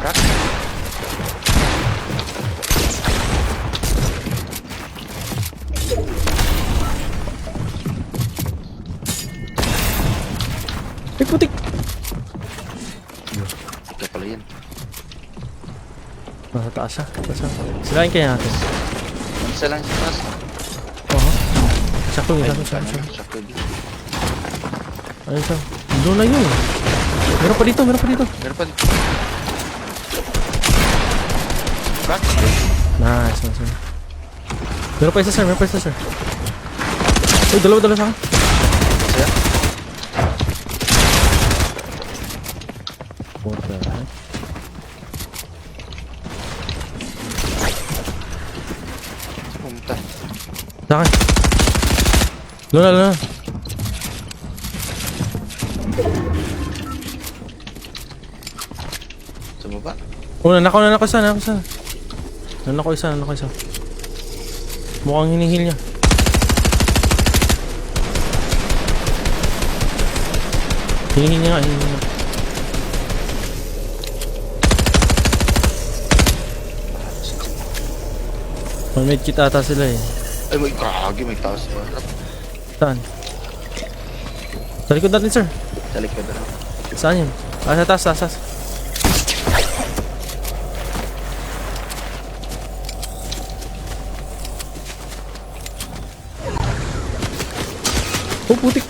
Crack. Ay, putik! Ika pala yan. Nasa taas siya. Silain kaya natin. Isa lang sa taas. Oo. Sakto yun, sakto. Sakto yun. Ayun siya. Doon na yun. Meron pa dito. Meron pa dito. Crack. Nice. Meron pa isa sir. Uy, dalawa sa akin. Saya. What the heck? Pumunta. Sa akin. Luna. Sa baba. Oh, nanakaw isa. Nanakaw isa. Mukhang hinihil niya. Hinihil niya. May medkit ata sila eh. Ay, may kagi. May taas pa. Saan? Sa likod natin sir. Sa likod na. Saan yun? Sa taas. Oh, putik!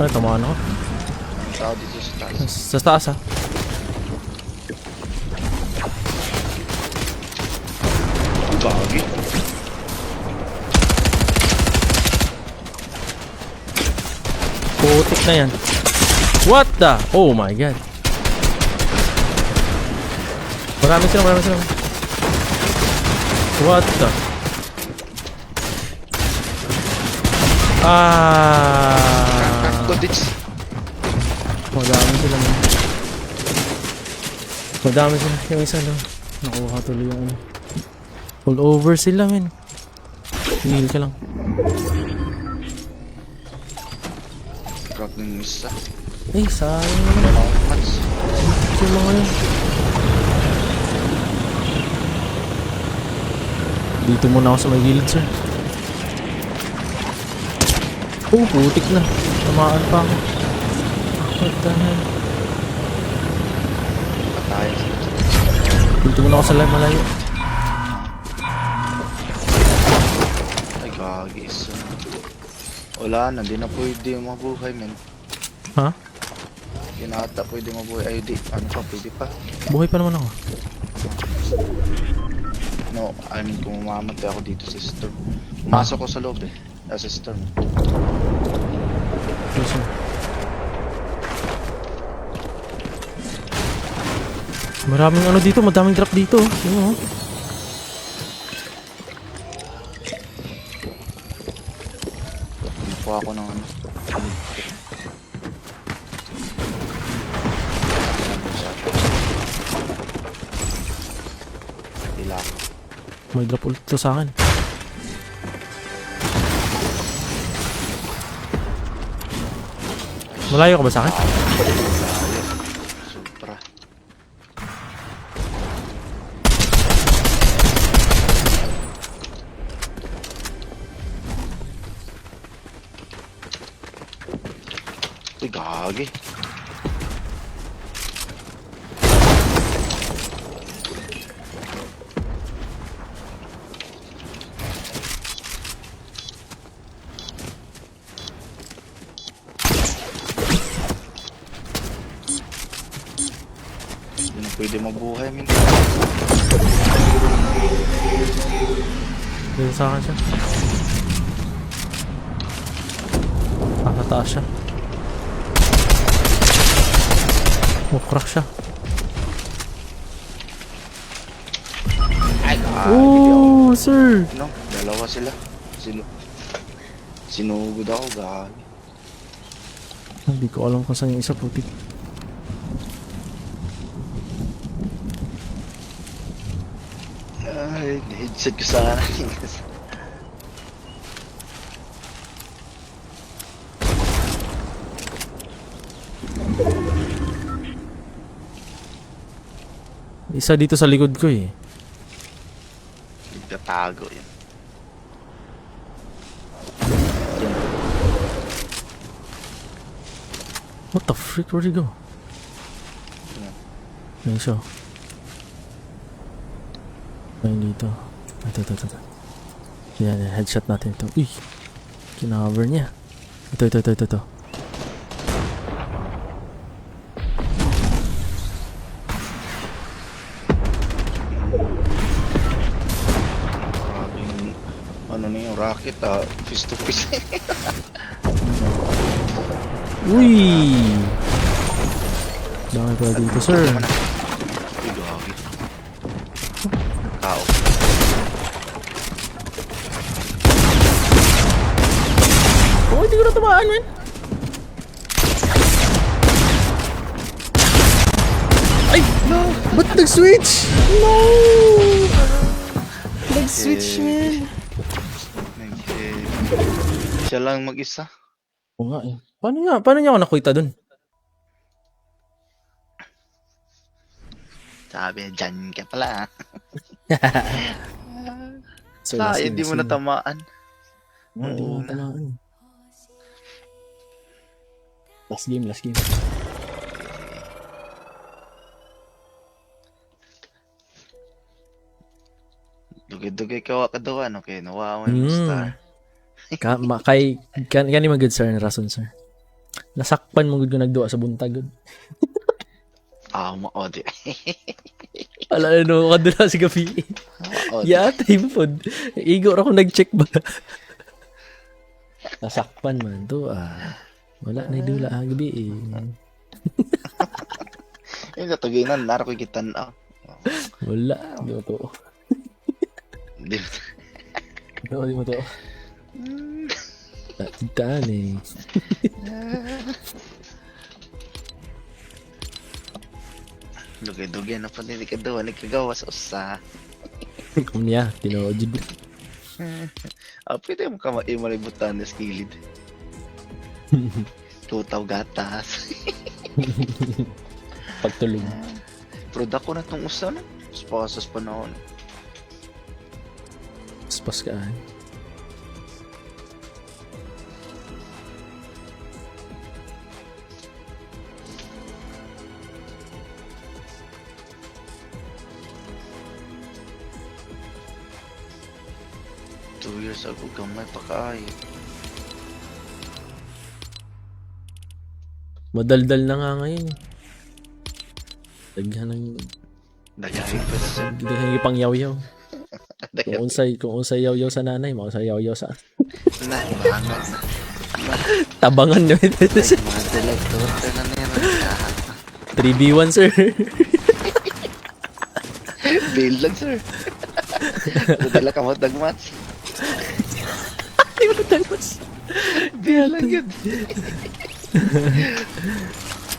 Ay, tamaan ako. Ang tao dito sa taas. Sa taas ha. Kagi. Putik na yan. What the? Oh my god. Marami sila. What the? Crack. Cottage. Madami sila. Yung isa lang. Nakuha tuloy yung ano. Full over sila men. Heal ka lang. Crack ng isa. Eh, sayang naman. Mats. Yung mga yun. Dito muna ako sa may gilid sir. Oh, putik na. Tamaan pa ako. What the hell? Patayan sila. Dito muna ako sa malayo. Ay, gagi isa. Wala na, di na pwede mabuhay, men. Ha? Di na ata pwede mabuhay. Ay, di. Ano pa, pwede pa. Buhay pa naman ako. No, I mean, kung mamamatay ako dito sa storm. Pumasok ko sa loob eh. Sa storm. Listen. Maraming ano dito, madaming drop dito. Yun oh. Nakuha ako ng ano. Hila ako. May drop ulit to sa akin. Malayo ka ba sa akin? Supra. Uy, gagi. Hindi na pwede mabuhay, min. Dito sa akin siya. Sa taas siya. Oh, crack siya. Ay, gagi. Oh, sir! No, dalawa sila. Sinugod ako, gagi. Hindi ko alam kung saan yung isa putik. Ay, headset ko sana. Isa dito sa likod ko eh. Nagtatago yan. What the frick? Where'd he go? Ayun siya. Ayun dito. Ito. Yan, headshot natin ito. Uy! Kinacover niya. Ito. Yung, ano na yung rocket fist to fist. Uy! Dami pala dito, sir. Uy, gagi. Tao. Oh, hindi ko na tamaan, man. Ay! No! Ba't nag-switch? No! Nag-switch, man. Siya lang mag-isa. Oo nga eh. Paano niya ako nakita dun? Sabi, dyan ka pala. So, Hindi mo natamaan. Hindi mo natamaan. Last game. Dugay-dugay ka kadawan. Okay, nawawa mo yung star. Kani magud sir na rason sir. Nasakpan mo gud ko nagduwa sa buntag gud. Maodi. Ala no kadula sa gabi. Ya time pod. Igo ra ko nag-check ba. Nasakpan man to Wala na dula gabi eh. Yung natuginan, nara ko kitan Wala, di mo to. Di Di mo to. Taan eh. Dugay-dugay na pa din kadawan. Nagkagawa sa usa. Kung niya, tinoodjid. Pwede mo ka malibutan na skilid. Tutaw gatas. Pagtulog. Product ko na tong usa no. Spasas pa na ako. Spas ka. 2 years ago, gamay pa kaayo. Madaldal na nga ngayon. Daghan ng Dagay pa siya. daghan yung pang yaw-yaw. Kung unsay yaw-yaw sa nanay, mo sa yaw-yaw sa Na, bangat na. tabangan na. Madalag to. Ano na yan? 3v1 sir. Bail lang, sir. Dala ka mo dagmats. Ay, wala tagos. Bail lang yun.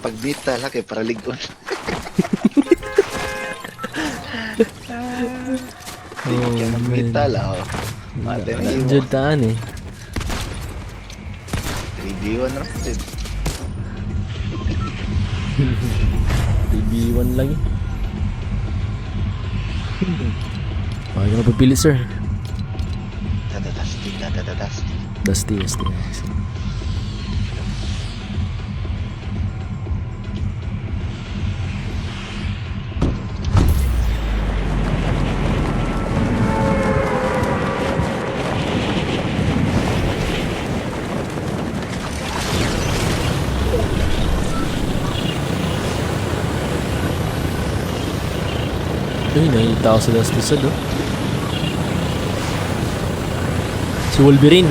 Pag bita lang kay para ligon. Kaya magbita lang. Mate na yun. Jutaan eh. 3v1 na. 3v1 lang eh. Okay na pagpili sir. Dadadasti. Dusty. Ay, nakikita ko sa Dusty Sad oh. Si Wolverine.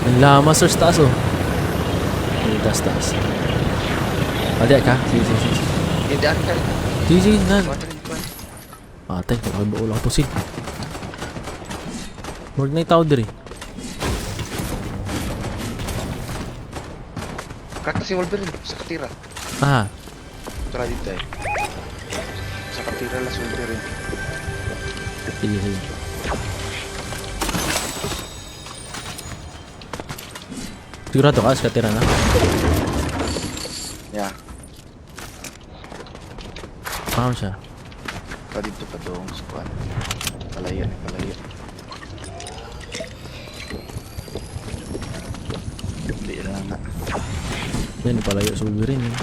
Ang lama sir sa taas oh. Ay, taas. Adi ka? Sige. Hindi ka. Sige, nan. Watering ko. Atay, pakaibaw lang ito si. Huwag na itaw diri. Kata si Wolverine sa katira. Ah, Tara dito eh. Sa katira lang si Wolverine. sige. Sigurado ka, katira na. Yeah. Paano siya? Pa dito pa doon sa kuan. Palayo. Hindi na nga. Yan, palayo sa Wolverine. Eh.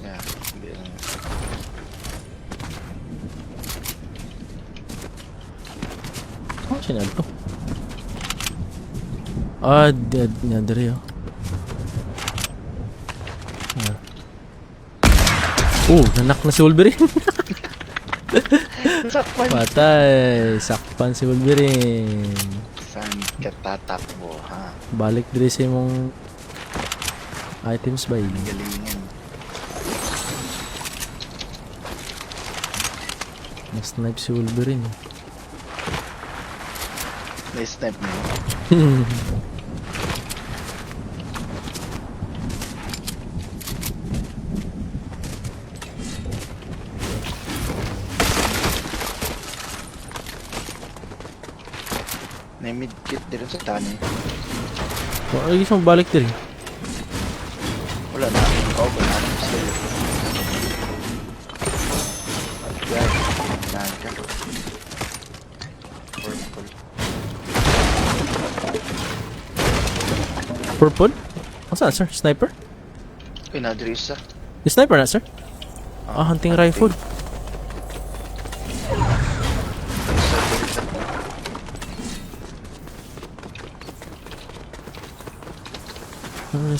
Yeah, hindi na nga. Oh, siya na ito. Ah, dead na dere oh. Ah. Oh, nanak na si Wolverine. Sakpan. Patay. Sakpan si Wolverine. Saan ka tatakbo, ha? Balik dire sa imong items ba yun? Galingan. Na-snipe si Wolverine. Na-snipe mo. May medkit din sa tani. Oh, ay, gusto mo balik dire. Wala na. Ikaw ba na ako sa'yo? Yan. Yan ka. Purple. Purple? What's that, sir? Sniper? Uy, nadiri isa. Yung sniper na, sir? Ah, hunting rifle.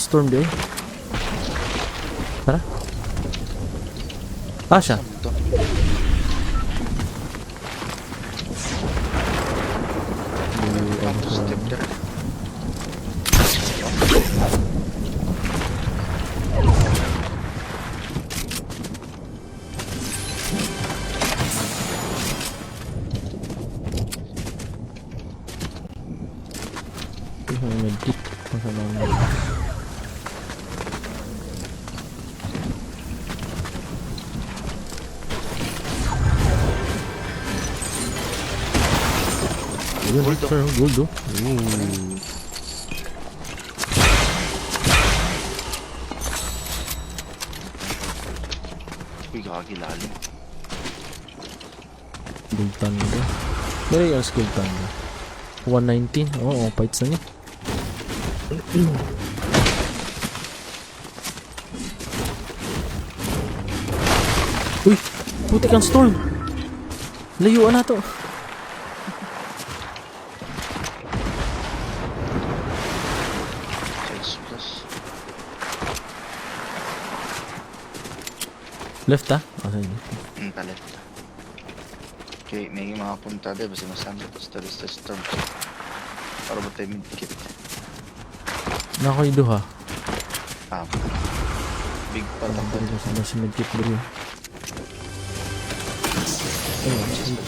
Storm day. Tara. Ah, siya. Saan to? Ako step there. Medkit. Masama. Yun, sir. Gold, oh. Ooh. Uy, kakakilalim. Gold Thunder. Meron yung Gold Thunder. 119. Oo, fights na niya. Uy! Putik ang storm! Layuan na to. Plus. Left ah? Oh, sige. Palit. Okay, may mga punta din. Basta masama ito sa storm. Para ba tayo medkit? Nakoy duha. Ah. Big pa lang. Ano sa si medkit bro. Ayun.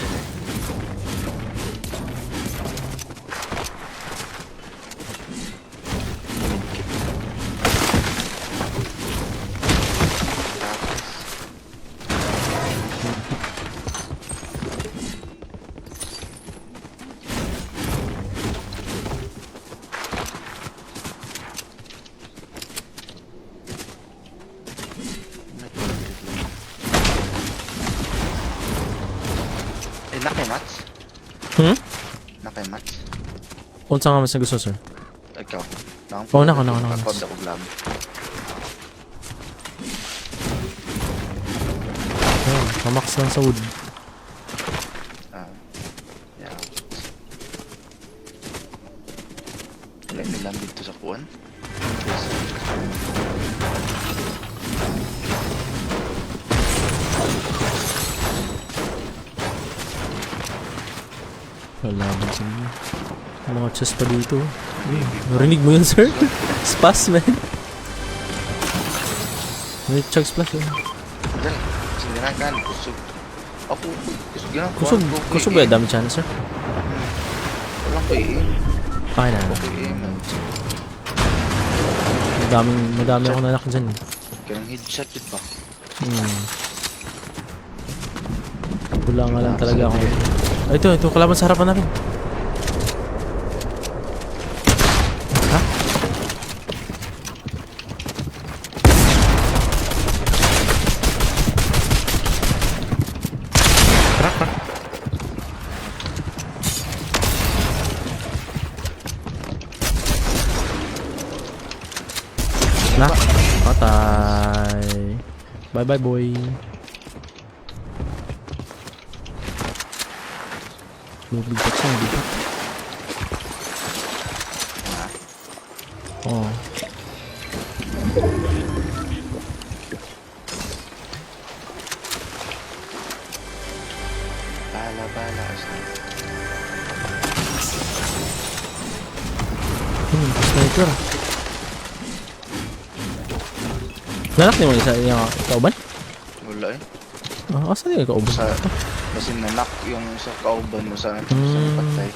Nakay mats? Hmm? Nakay mats? Unsa nga mas gusto sir? Ikaw. Oh, nako. Nakakod ako vlog. Ayun, mamax lang sa wood. Yeah. Wala nilang dito sa kuwan. Lalaban sa inyo. Mga chest pa dito. Narinig mo yun, sir? Spas, man. May chug splash yun. Yan. Sinirakan. Kusog. Ako. Kusog ba yung dami channel, sir? Walang ko i-aim. Okay na. i-aim. Madami ako nanak dyan. Kaya headshot yun pa. Wala nga lang talaga ako. Ay, ito. Kalaban sa harapan namin. Ha? Na? Patay. Bye bye boy. Bubigkat siya, bubigkat. Oh. Bala. Sniper. Nanak ni mo isa yung kauban? Wala eh. Asa yung kauban? Sa, kasi nanak yung sa kauban mo sa natin sa patay.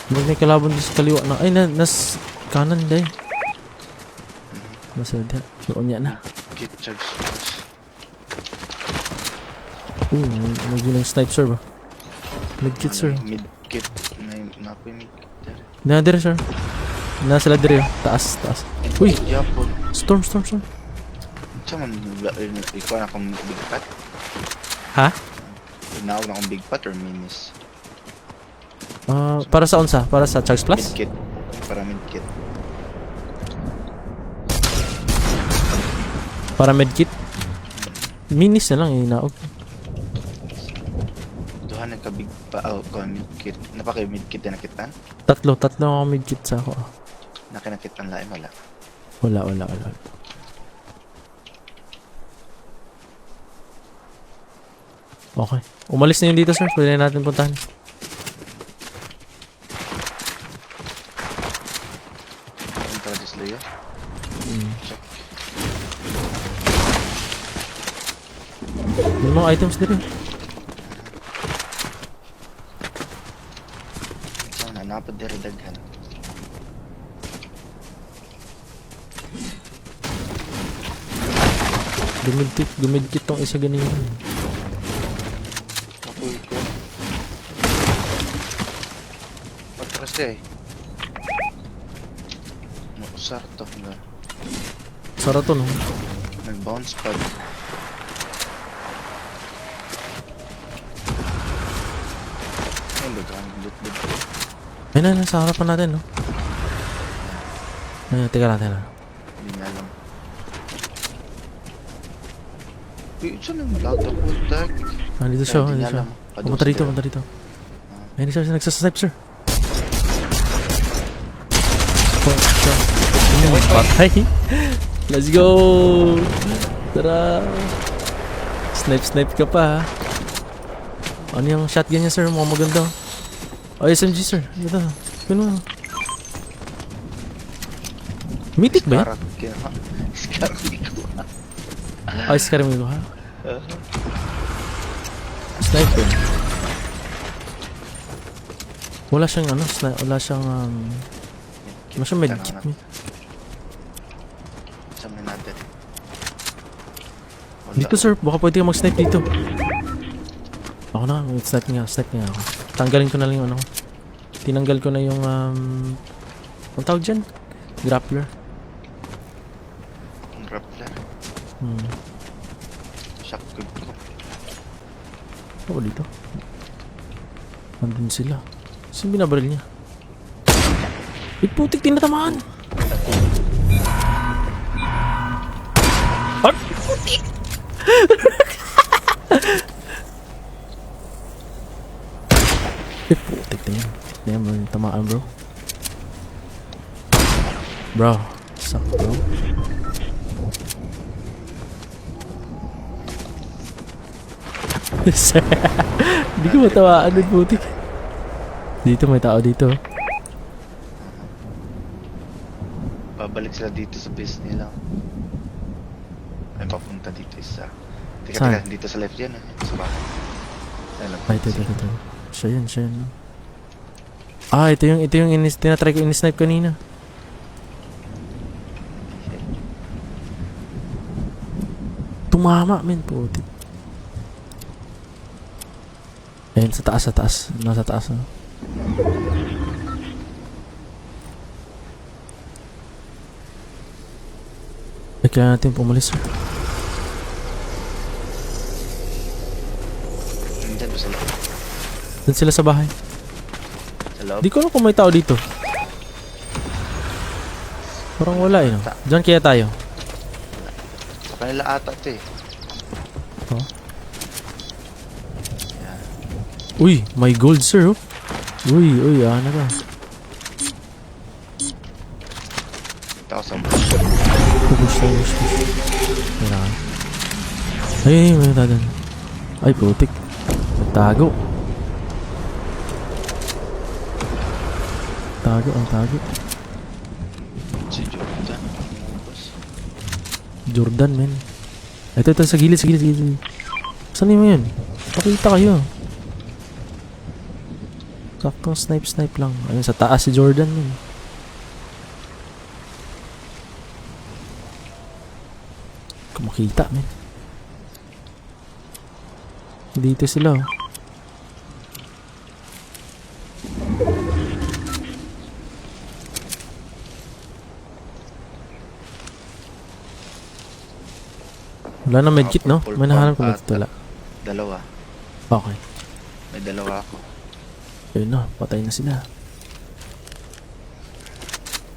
May kalaban dito sa kaliwa na. Ay, nas kanan day. Nasa diyan. Doon niya na. Kit charge. Nag-yun ang snipe sir ba? Nag-kit sir. Mid kit. Napoy mid kit. Nadire sir. Nasa ladder yun. Taas. Uy! Yapon. Storm. Siya man, ikaw na akong big pot? Ha? Inaw na akong big pot or minis? Para sa unsa? Para sa Chugs Plus? Mid kit. Para mid kit. Para medkit? Minis na lang inaog. Duha na ka big pa. Mid kit. Napaka mid kit na nakitan? Tatlo ako medkit sa ako. Nakinakitan lain wala. Wala. Okay. Umalis na yun dito sir. Pwede na natin puntahan. Punta ka dis Leo. Check. May mga items din. So, nanapod diri daghan. Dumidkit tong isa ganyan. Apoy ko. Patras eh. Mausar to na. Sara to no? Nag-bounce pad. Ay, lugan. Lut. Ayun na, nasa harapan natin no? Ay, teka lang. Hindi nga alam. Uy, saan ang lato po, tag? Dito siya. Hindi nga alam. Pumunta dito. Ayun sir, nagsasnipe sir. Patay. Let's go! Tara! Snipe ka pa ha. Ano yung shotgun niya sir? Mukhang maganda. Oh, SMG sir. Ito. Pinuha. Mythic ba yan? Ay, Scaramig ko ha? Snipe yun. Wala siyang wala siyang wala siyang medkit. Saan natin? Dito sir, baka pwede ka mag-snipe dito. Ako na, snipe nga ako. Tanggalin ko na lang yung ano. Tinanggal ko na yung ang tawag dyan? Grappler. Grappler? Shotgun ko. Oo, dito. Nandun sila. Saan binabaril niya? Putik, tinatamaan! Ay, putik! Putik na yan. Putik na yan, bro. Tamaan, bro. Bro, suck, bro. Hindi ko matawaan ng putik. Dito may tao dito. Babalik sila dito sa base nila. Ay, papunta dito isa. Saan? Teka, dito sa left yan. Sa bahay. Ay, ito. Siya yan. Ito yung tinatry ko in-snipe kanina. Tumama, men, putik. Ayun, sa taas. Nasa taas, no? Kailangan natin pumalis, sir. Nandyan ba sila? Doon sila sa bahay. Sa loob? Di ko alam kung may tao dito. Parang wala eh, no? Diyan kaya tayo. Sa kanila ata ito eh. Oh. Uy, may gold, sir, oh. Uy, ano ka? Ito ako sa bush. Push. Kailangan. Ay, may natadan. Ay, putik. Nagtago. Ang tago. Si Jordan. Boss. Jordan, men. Ito, sa gilid. Saan mo yun? Pakita kayo. Saktong snipe lang. Ayun, sa taas si Jordan, men. Kumakita, men. Dito sila, oh. Wala na medkit, no? May nahanap ko medkit, wala. Dalawa. Okay. May dalawa ako. Ayun na, patay na sila.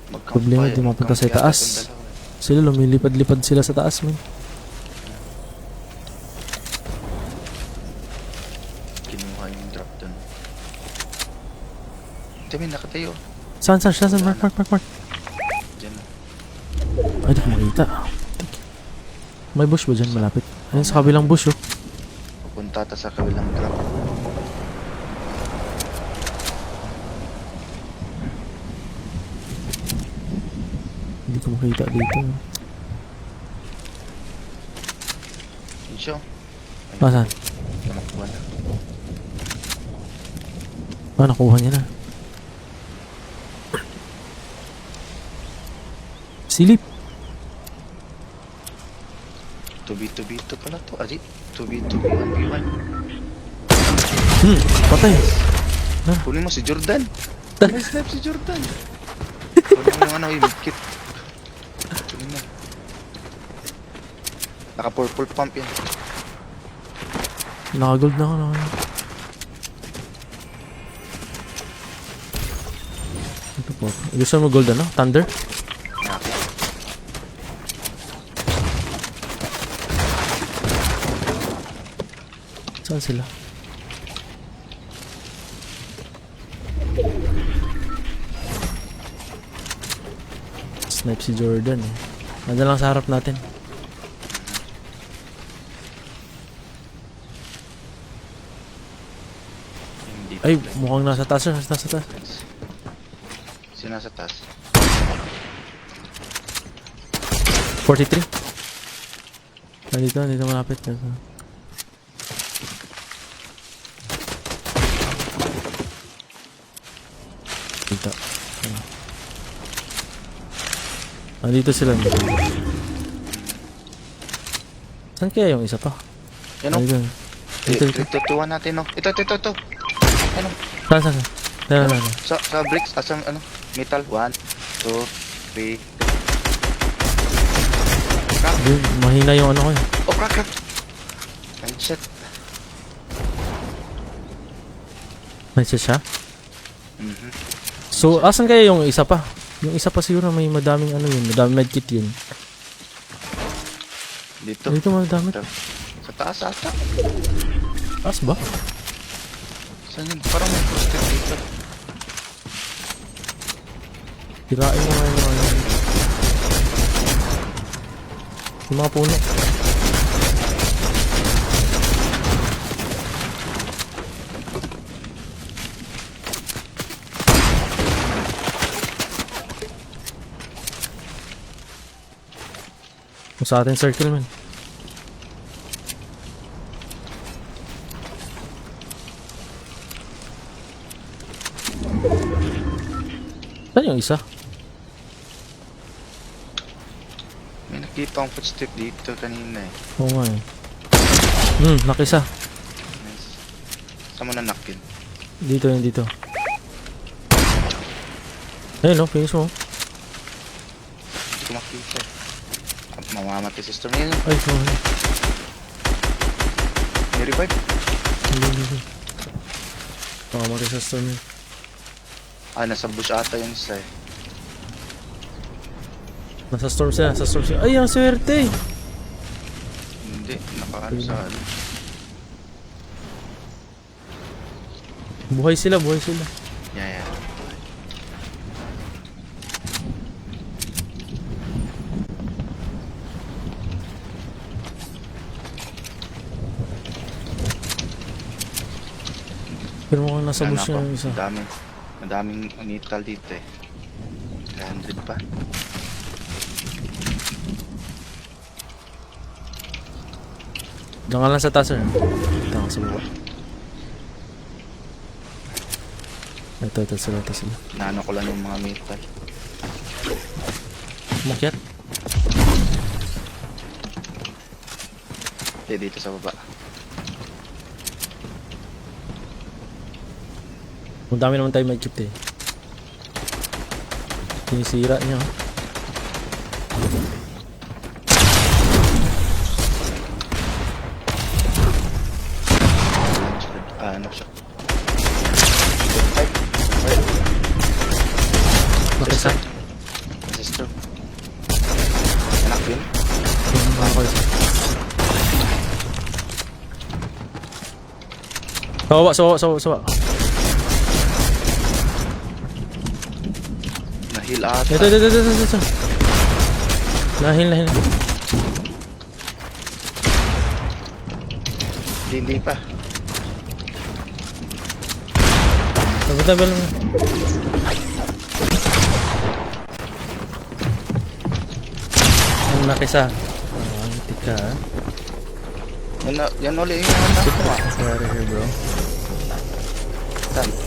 Magkamp Problema, tayo, di mapunta magkamp sa yata taas. tong dalawa. Sila lumilipad-lipad sila sa taas, men. Kinuha yung drop dun. Dami nakatayo. Saan? Mark. Diyan na. Ay, di ko makita. May bush ba dyan malapit? Ayun, sa kabilang bush, oh. Pupunta ta sa kabilang drop. Hindi ko makita dito. Yun siya. Saan? Nakuha na. Nakuha niya na. Silip. 2v2v2 pala to. Adi, 2v2v1v1. Patay. Kunin mo si Jordan. May snipe si Jordan. Kunin mo yung ano, yung medkit. Kunin mo. Naka purple pump yan. Nakagold na ako. Ito po. Gusto mo gold, ano? Thunder? Okay. Saan sila? Snipe si Jordan, eh. Nandiyan lang sa harap natin. Hindi Ay, pala. mukhang nasa taas. Nasa taas. Sino nasa taas? 43. Nandito malapit. Dito. Nandito sila. Saan kaya yung isa pa? Yan o. Dito. Tutuwan natin o. Ito. Ano? Saan? Tara. Sa bricks, asang ano? Metal. 1, 2, 3. Mahina yung ano ko eh. Oh, crack. Ay, shit. May siya? Mhm. So, asan kaya yung isa pa? Yung isa pa siguro may madaming ano yun. Madaming medkit yun. Dito. Dito madami. Sa taas ata. Taas ba? Saan yun? Parang may posted dito. Tirain mo nga yung ano. Yung mga puno. Kung sa atin circle, man. Saan yung isa? May nakita akong footstep dito kanina eh. Oo nga eh. Nakisa. Nice. Saan mo nanakin? Dito. Ayun, no, finish mo. Hindi ko makita eh. Mamamatay si Storm yun. Ay, sorry. May revive. Hindi. Pakamatay sa storm yun. Ah, nasa bush ata yung isa eh. Nasa storm sila, nasa storm sila. Ay, ang swerte! Hindi, nakaano sa ano. Buhay sila, buhay sila. Yeah. Pero mukhang nasa bush Ano na yung isa. Madaming metal dito eh. 300 pa. Diyan ka lang sa taas, sir. Dito ka sa baba. Ito sila. Naano ko lang yung mga metal. Umakyat. Dito sa baba. Ang dami naman tayo may chip eh. Sinisira niya. Ano siya? Nakisa. Sister. Anak yun? Ako isa. Sawa. Nahil ata. Ito. Nahil. Hindi pa. Tabi lang. Ang nakisa. Antik ka. Yan ulit yung anak ko ah. Sorry here, bro.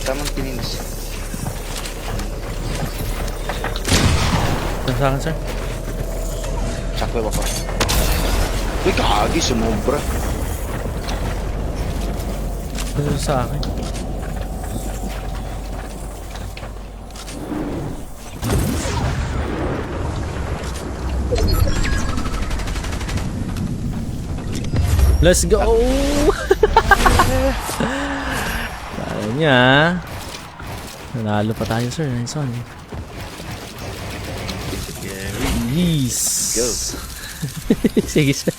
Tamang pininis. Sa akin, sir. Sakwe ako. Uy, kagi, sumobra. Ito sa akin. Let's go! Kaya niya. Nanalo pa tayo, sir. Nice one. Yes! Go. Sige, sir.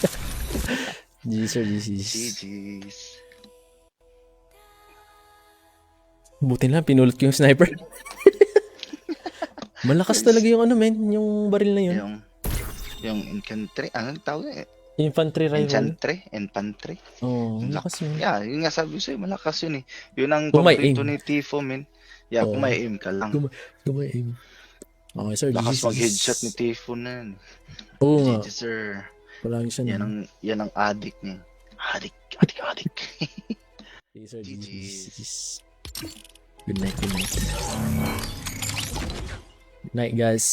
GG's. GG's. Buti na, pinulot ko yung sniper. Malakas talaga yung ano, men. Yung baril na yun. Yung infantry, anong tawag eh? Infantry rifle. Infantry. Oo, malakas yun. Yeah, yung nga sabi sa'yo, malakas yun eh. Yun ang Kung may paborito aim. ni Tifo, men. Yeah, kung may aim ka lang. Gumain. Okay, sir. Lakas GG's. mag-headshot ni Tifo na yan. Oo nga. GG, sir. Palagi siya. Yan ang addict niya. Addict. Okay, sir. GG's. GG's. Good night. Good night, guys.